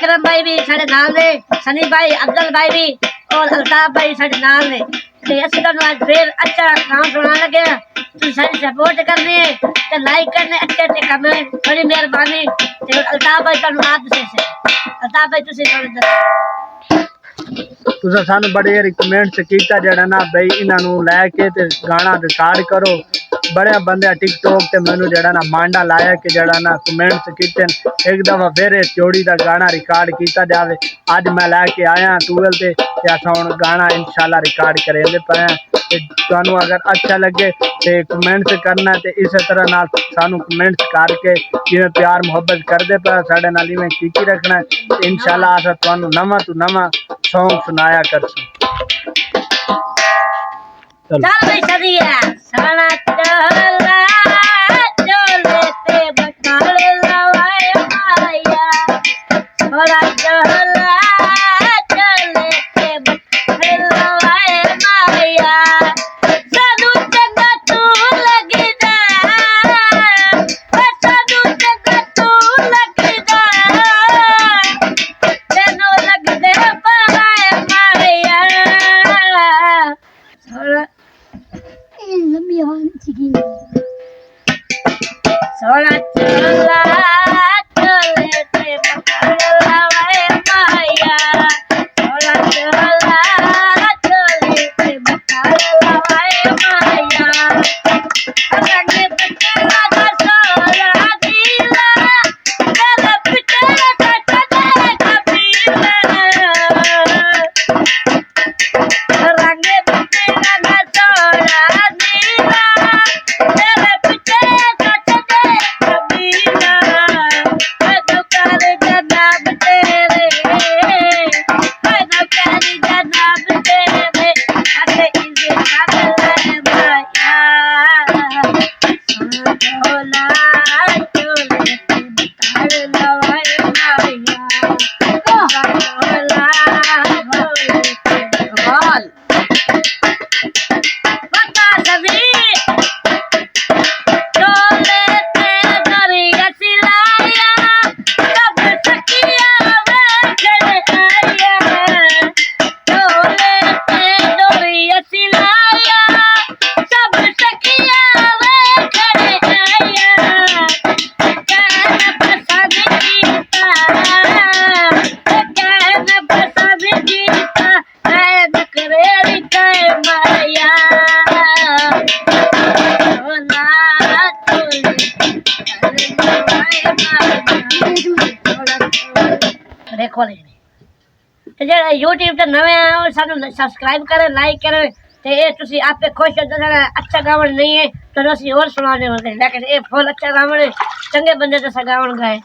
विक्रम भाई भी साढ़े नाल ने, सनी भाई, अफजल भाई भी और अल्ताफ भाई साढ़े नाल ने। ते असि तुहानू अज फिर अच्छा गाना सुनाने लगे हैं। तुसीं साडी सपोर्ट करनी है ते लाइक करने, अच्छे अच्छे कमेंट, बड़ी मेहरबानी। ते अल्ताफ भाई तुहानू आप दसे अल्ताफ भाई तुसीं दसो। तुसा सानू बड़े रिकमेंड कीता जड़ा ना भाई इन्हां लैके ते गाना रिकॉर्ड करो। बड़े बंदे टिकटॉक ते मैनू जड़ा ना मांडा लाया कि जड़ा ना कमेंट्स कीते एक दफा फिर जोड़ी दा गाना रिकॉर्ड किया जावे। अज मैं लैके आया टूवेल ते अस हुण गाना इंशाल्लाह रिकॉर्ड करेंगे पे। तुहानू अगर अच्छा लगे ते कमेंट्स करना ते इस तरह नाल सानू कमेंट्स करके जिवें प्यार मुहब्बत करदे पे साडे नाल इवें कीती रखना। इंशाल्लाह अस तुहानू नवां तो नवां सॉन्ग सुनाया करसूं। चल भाई सदिया सना चला चले ते बकाल लवाए माया थोड़ा चला चले ते बकाल लवाए माया सानू चंगा तू लगदा सानू चंगा तू लगदा तेनू लगदे पाए माया सोना चला चले ते बकाल लवाए माया सोना चला चले ते बकाल लवाए माया रंगे बचड़ा दा सोला दीला चल पिटड़ा सच दे कबीला रंगे बचड़ा दा सोला दीला चल पिटड़ा सच दे कबीला मैं तो कर जनाब तेरे अरे इसे पागल माया सोना चोले बकाल लवाए माया सोना कमाल बता सभी चोले ते दरिया सिलाया सब सखिया बैठे आया चोले ते दरिया सिलाया सब सखिया बैठे आया कहन पसंद कीता कहन पसंद कीता है नखरेली कह माया सोना चोले देखो ले ਜਿਹੜਾ YouTube ਤੇ ਨਵੇਂ ਆਏ ਹੋ ਸਾਨੂੰ ਸਬਸਕ੍ਰਾਈਬ ਕਰੇ ਲਾਈਕ ਕਰੇ ਤੇ ਇਹ ਤੁਸੀਂ ਆਪੇ ਖੁਸ਼ ਹੋ ਜਾਣਾ। ਅੱਛਾ ਗਾਵਣ ਨਹੀਂ ਹੈ ਤਾਂ ਅਸੀਂ ਹੋਰ ਸੁਣਾਉਂਦੇ ਹੁੰਦੇ ਲੇਕਿਨ ਇਹ ਫੁੱਲ ਅੱਛਾ ਗਾਵਣ ਚੰਗੇ ਬੰਦੇ ਤੇ ਸਗਾਵਣ ਗਏ।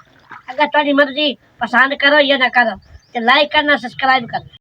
ਅਗਰ ਤੁਹਾਡੀ ਮਰਜ਼ੀ ਪਸੰਦ ਕਰੋ ਜਾਂ ਨਾ ਕਰੋ ਤੇ ਲਾਈਕ ਕਰਨਾ ਸਬਸਕ੍ਰਾਈਬ ਕਰਨਾ।